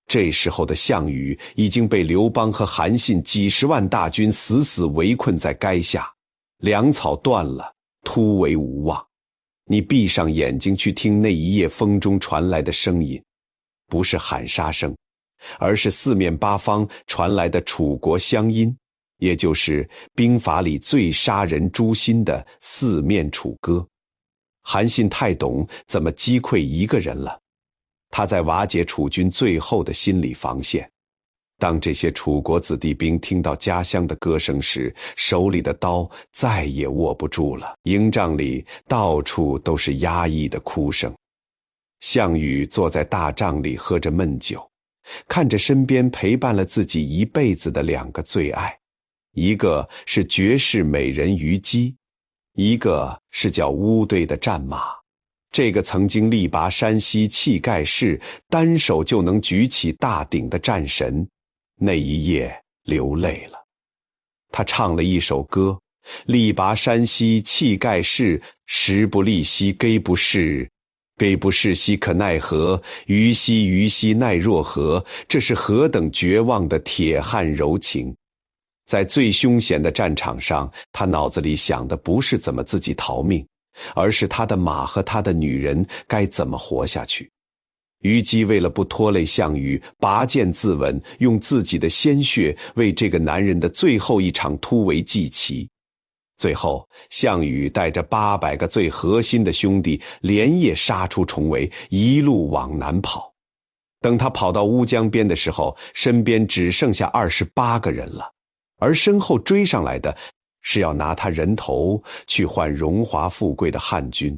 这时候的项羽已经被刘邦和韩信几十万大军死死围困在垓下，粮草断了，突围无望。你闭上眼睛去听那一夜风中传来的声音，不是喊杀声，而是四面八方传来的楚国乡音，也就是兵法里最杀人诛心的四面楚歌。韩信太懂怎么击溃一个人了，他在瓦解楚军最后的心理防线。当这些楚国子弟兵听到家乡的歌声时，手里的刀再也握不住了，营帐里到处都是压抑的哭声。项羽坐在大帐里喝着闷酒，看着身边陪伴了自己一辈子的两个最爱，一个是绝世美人虞姬，一个是叫乌堆的战马。这个曾经力拔山兮气盖世，单手就能举起大鼎的战神，那一夜流泪了。他唱了一首歌：力拔山兮气盖世，时不利兮骠不逝，骠不逝兮可奈何，虞兮虞兮奈若何。这是何等绝望的铁汉柔情。在最凶险的战场上，他脑子里想的不是怎么自己逃命，而是他的马和他的女人该怎么活下去。虞姬为了不拖累项羽，拔剑自刎，用自己的鲜血为这个男人的最后一场突围祭旗。最后，项羽带着800个最核心的兄弟连夜杀出重围，一路往南跑。等他跑到乌江边的时候，身边只剩下28个人了，而身后追上来的是要拿他人头去换荣华富贵的汉军。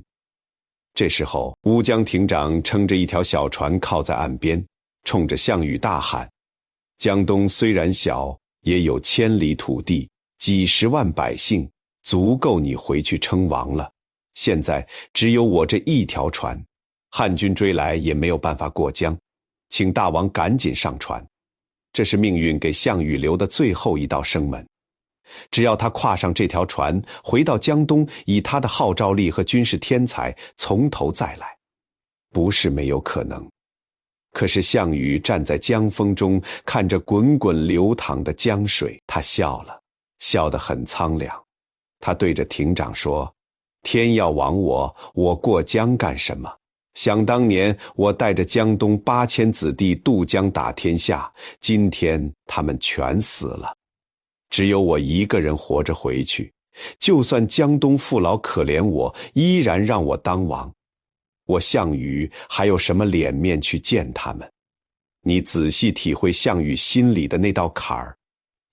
这时候，乌江亭长撑着一条小船靠在岸边，冲着项羽大喊：江东虽然小，也有千里土地，几十万百姓，足够你回去称王了。现在只有我这一条船，汉军追来也没有办法过江，请大王赶紧上船。这是命运给项羽留的最后一道生门。只要他跨上这条船，回到江东，以他的号召力和军事天才，从头再来，不是没有可能。可是项羽站在江风中，看着滚滚流淌的江水，他笑了，笑得很苍凉。他对着亭长说：天要亡我，我过江干什么？想当年我带着江东8000子弟渡江打天下，今天他们全死了，只有我一个人活着回去，就算江东父老可怜我，依然让我当王。我项羽还有什么脸面去见他们？你仔细体会项羽心里的那道坎儿，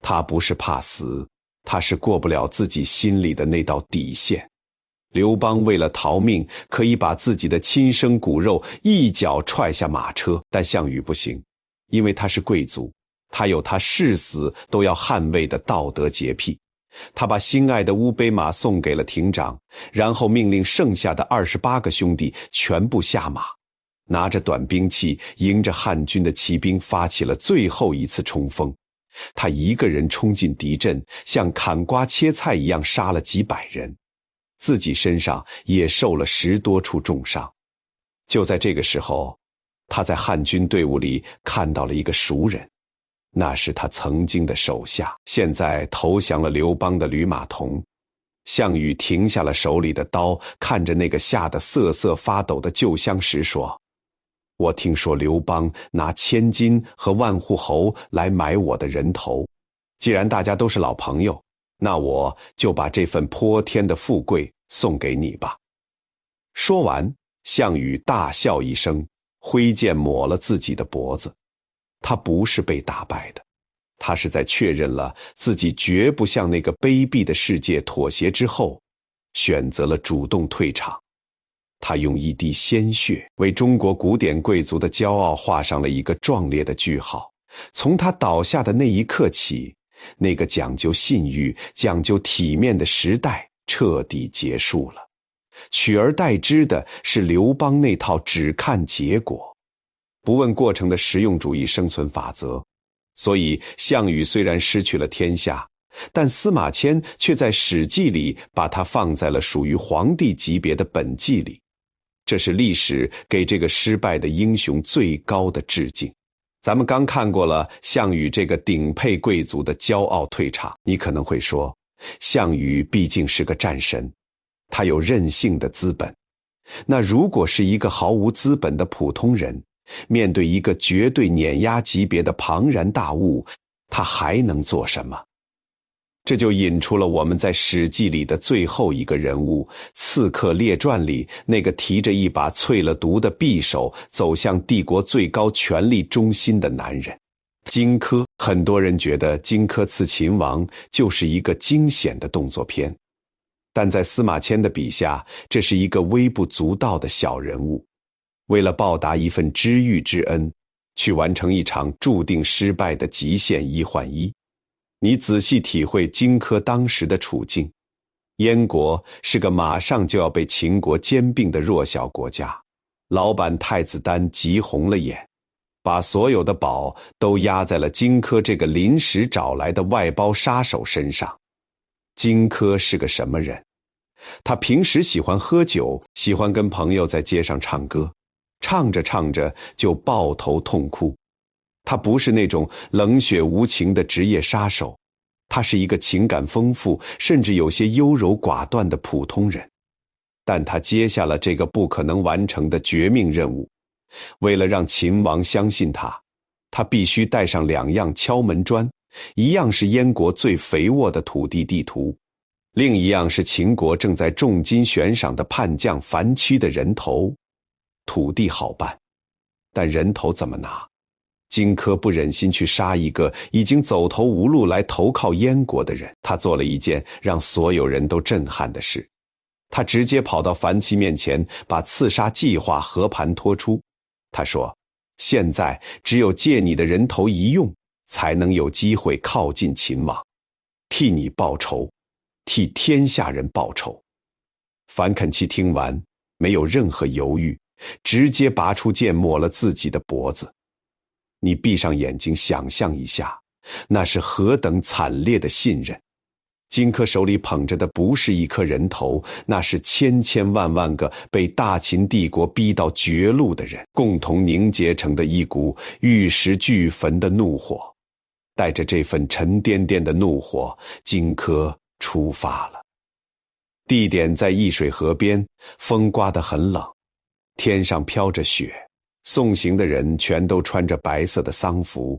他不是怕死，他是过不了自己心里的那道底线。刘邦为了逃命，可以把自己的亲生骨肉一脚踹下马车，但项羽不行，因为他是贵族，他有他誓死都要捍卫的道德洁癖。他把心爱的乌骠马送给了亭长，然后命令剩下的28个兄弟全部下马，拿着短兵器，迎着汉军的骑兵发起了最后一次冲锋。他一个人冲进敌阵，像砍瓜切菜一样杀了几百人。自己身上也受了10多处重伤。就在这个时候，他在汉军队伍里看到了一个熟人，那是他曾经的手下，现在投降了刘邦的吕马童。项羽停下了手里的刀，看着那个吓得瑟瑟发抖的旧相识说：我听说刘邦拿1000金和万户侯来买我的人头，既然大家都是老朋友，那我就把这份泼天的富贵送给你吧。说完，项羽大笑一声，挥剑抹了自己的脖子。他不是被打败的，他是在确认了自己绝不向那个卑鄙的世界妥协之后，选择了主动退场。他用一滴鲜血为中国古典贵族的骄傲画上了一个壮烈的句号。从他倒下的那一刻起，那个讲究信誉、讲究体面的时代彻底结束了，取而代之的是刘邦那套只看结果、不问过程的实用主义生存法则。所以项羽虽然失去了天下，但司马迁却在《史记》里把它放在了属于皇帝级别的本纪里。这是历史给这个失败的英雄最高的致敬。咱们刚看过了项羽这个顶配贵族的骄傲退场，你可能会说，项羽毕竟是个战神，他有任性的资本。那如果是一个毫无资本的普通人，面对一个绝对碾压级别的庞然大物，他还能做什么？这就引出了我们在《史记》里的最后一个人物，《刺客列传》里那个提着一把淬了毒的匕首走向帝国最高权力中心的男人——荆轲。很多人觉得荆轲刺秦王就是一个惊险的动作片，但在司马迁的笔下，这是一个微不足道的小人物。为了报答一份知遇之恩，去完成一场注定失败的极限1换1。你仔细体会荆轲当时的处境，燕国是个马上就要被秦国兼并的弱小国家，老板太子丹急红了眼，把所有的宝都压在了荆轲这个临时找来的外包杀手身上。荆轲是个什么人？他平时喜欢喝酒，喜欢跟朋友在街上唱歌，唱着唱着就抱头痛哭。他不是那种冷血无情的职业杀手，他是一个情感丰富，甚至有些优柔寡断的普通人。但他接下了这个不可能完成的绝命任务。为了让秦王相信他，他必须带上2样敲门砖，一样是燕国最肥沃的土地地图，另一样是秦国正在重金悬赏的叛将樊须的人头。土地好办，但人头怎么拿？荆轲不忍心去杀一个已经走投无路来投靠燕国的人，他做了一件让所有人都震撼的事。他直接跑到樊期面前，把刺杀计划和盘托出。他说，现在只有借你的人头一用，才能有机会靠近秦王，替你报仇，替天下人报仇。樊肯期听完，没有任何犹豫，直接拔出剑抹了自己的脖子。你闭上眼睛想象一下，那是何等惨烈的信任。荆轲手里捧着的不是一颗人头，那是千千万万个被大秦帝国逼到绝路的人共同凝结成的一股玉石俱焚的怒火。带着这份沉甸甸的怒火，荆轲出发了。地点在易水河边，风刮得很冷，天上飘着雪。送行的人全都穿着白色的丧服，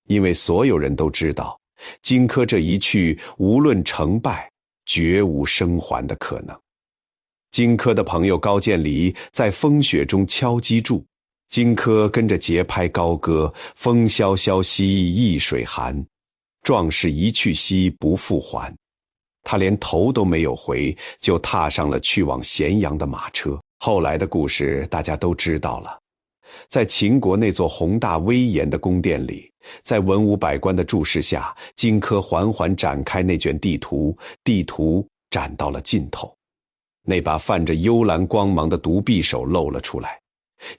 因为所有人都知道，荆轲这一去，无论成败，绝无生还的可能。荆轲的朋友高渐离在风雪中敲击柱，荆轲跟着节拍高歌：风萧萧兮易水寒，壮士一去兮不复还。他连头都没有回，就踏上了去往咸阳的马车。后来的故事大家都知道了。在秦国那座宏大威严的宫殿里，在文武百官的注视下，荆轲缓缓展开那卷地图，地图展到了尽头。那把泛着幽蓝光芒的独匕首露了出来，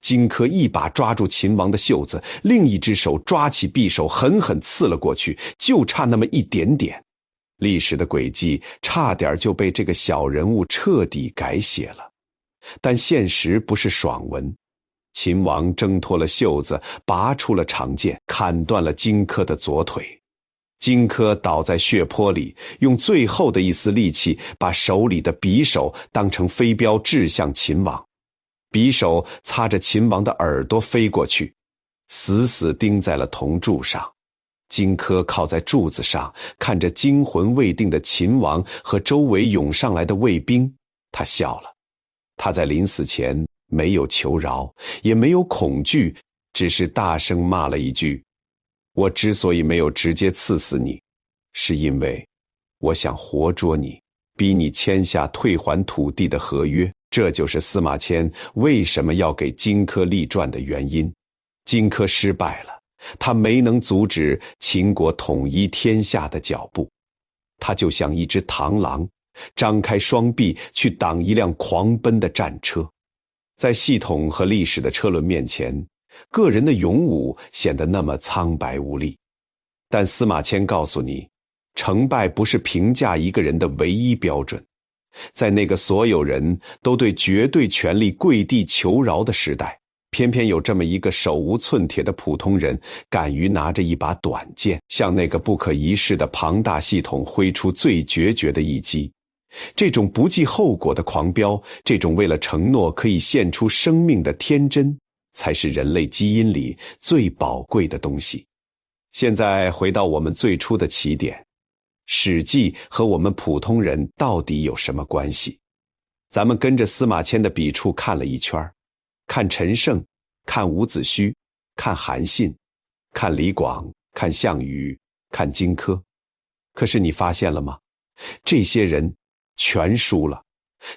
荆轲一把抓住秦王的袖子，另一只手抓起匕首狠狠刺了过去，就差那么一点点。历史的轨迹差点就被这个小人物彻底改写了。但现实不是爽文，秦王挣脱了袖子，拔出了长剑，砍断了荆轲的左腿。荆轲倒在血泊里，用最后的一丝力气把手里的匕首当成飞镖掷向秦王，匕首擦着秦王的耳朵飞过去，死死钉在了铜柱上。荆轲靠在柱子上，看着惊魂未定的秦王和周围涌上来的卫兵，他笑了。他在临死前没有求饶，也没有恐惧，只是大声骂了一句：我之所以没有直接刺死你，是因为我想活捉你，逼你签下退还土地的合约。这就是司马迁为什么要给荆轲立传的原因。荆轲失败了，他没能阻止秦国统一天下的脚步，他就像一只螳螂，张开双臂去挡一辆狂奔的战车。在系统和历史的车轮面前，个人的勇武显得那么苍白无力。但司马迁告诉你，成败不是评价一个人的唯一标准。在那个所有人都对绝对权力跪地求饶的时代，偏偏有这么一个手无寸铁的普通人，敢于拿着一把短剑，向那个不可一世的庞大系统挥出最决绝的一击。这种不计后果的狂飙，这种为了承诺可以献出生命的天真，才是人类基因里最宝贵的东西。现在回到我们最初的起点，《史记》和我们普通人到底有什么关系？咱们跟着司马迁的笔触看了一圈，看陈胜，看伍子胥，看韩信，看李广，看项羽，看荆轲。可是你发现了吗？这些人全输了，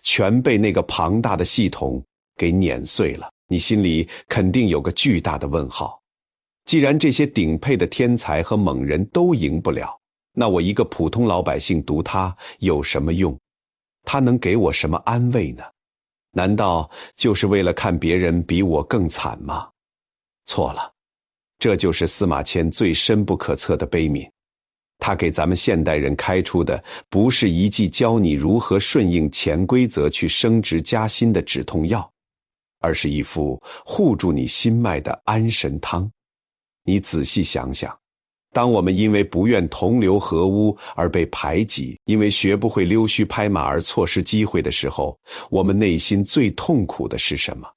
全被那个庞大的系统给碾碎了。你心里肯定有个巨大的问号。既然这些顶配的天才和猛人都赢不了，那我一个普通老百姓读他有什么用？他能给我什么安慰呢？难道就是为了看别人比我更惨吗？错了，这就是司马迁最深不可测的悲悯。他给咱们现代人开出的不是一剂教你如何顺应潜规则去升职加薪的止痛药，而是一副护住你心脉的安神汤。你仔细想想，当我们因为不愿同流合污而被排挤，因为学不会溜须拍马而错失机会的时候，我们内心最痛苦的是什么？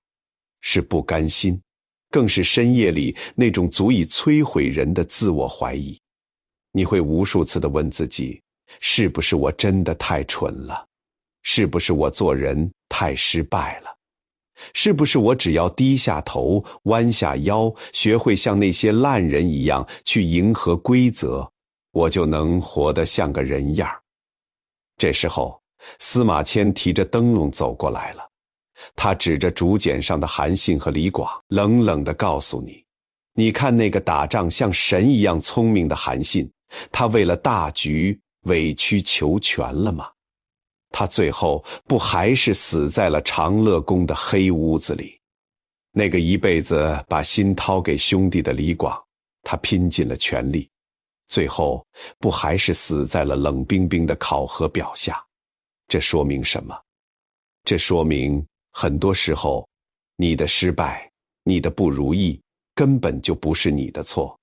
是不甘心，更是深夜里那种足以摧毁人的自我怀疑。你会无数次地问自己，是不是我真的太蠢了？是不是我做人太失败了？是不是我只要低下头，弯下腰，学会像那些烂人一样去迎合规则，我就能活得像个人样？这时候，司马迁提着灯笼走过来了，他指着竹简上的韩信和李广，冷冷地告诉你，你看那个打仗像神一样聪明的韩信，他为了大局委曲求全了吗？他最后不还是死在了长乐宫的黑屋子里？那个一辈子把心掏给兄弟的李广，他拼尽了全力，最后不还是死在了冷冰冰的考核表下？这说明什么？这说明很多时候，你的失败，你的不如意，根本就不是你的错，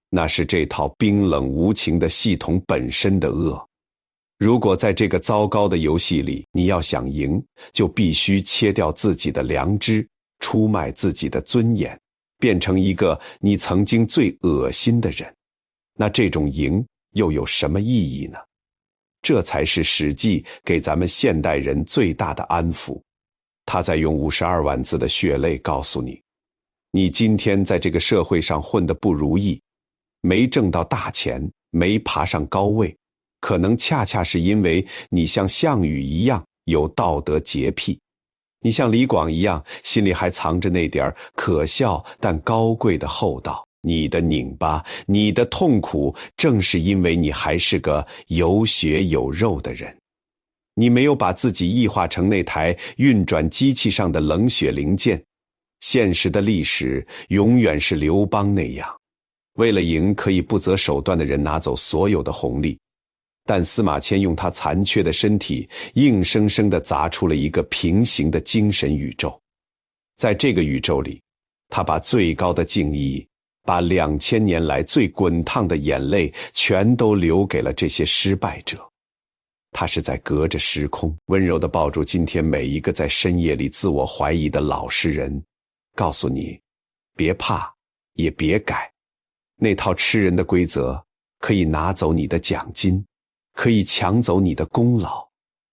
那是这套冰冷无情的系统本身的恶。如果在这个糟糕的游戏里，你要想赢，就必须切掉自己的良知，出卖自己的尊严，变成一个你曾经最恶心的人。那这种赢又有什么意义呢？这才是《史记》给咱们现代人最大的安抚。他在用52万字的血泪告诉你，你今天在这个社会上混得不如意，没挣到大钱，没爬上高位，可能恰恰是因为你像项羽一样有道德洁癖，你像李广一样心里还藏着那点可笑但高贵的厚道。你的拧巴，你的痛苦，正是因为你还是个有血有肉的人。你没有把自己异化成那台运转机器上的冷血零件。现实的历史永远是刘邦那样，为了赢可以不择手段的人拿走所有的红利。但司马迁用他残缺的身体，硬生生地砸出了一个平行的精神宇宙。在这个宇宙里，他把最高的敬意，把2000年来最滚烫的眼泪，全都留给了这些失败者。他是在隔着时空，温柔地抱住今天每一个在深夜里自我怀疑的老实人，告诉你，别怕，也别改。那套吃人的规则，可以拿走你的奖金，可以抢走你的功劳，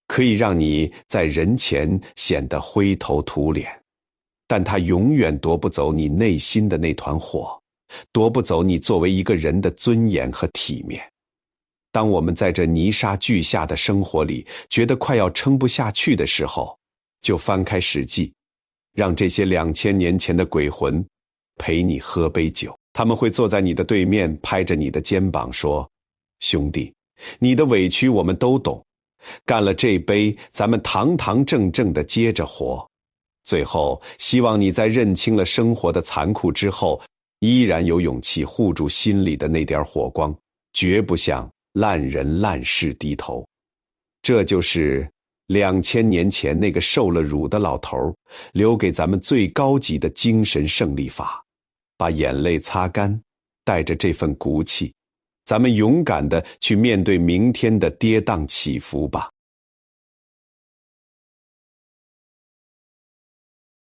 可以让你在人前显得灰头土脸，但它永远夺不走你内心的那团火，夺不走你作为一个人的尊严和体面。当我们在这泥沙俱下的生活里觉得快要撑不下去的时候，就翻开史记，让这些2000年前的鬼魂陪你喝杯酒。他们会坐在你的对面，拍着你的肩膀说，兄弟，你的委屈我们都懂，干了这杯，咱们堂堂正正地接着活。最后，希望你在认清了生活的残酷之后，依然有勇气护住心里的那点火光，绝不向烂人烂事低头。这就是2000年前那个受了辱的老头留给咱们最高级的精神胜利法。把眼泪擦干，带着这份骨气，咱们勇敢地去面对明天的跌宕起伏吧。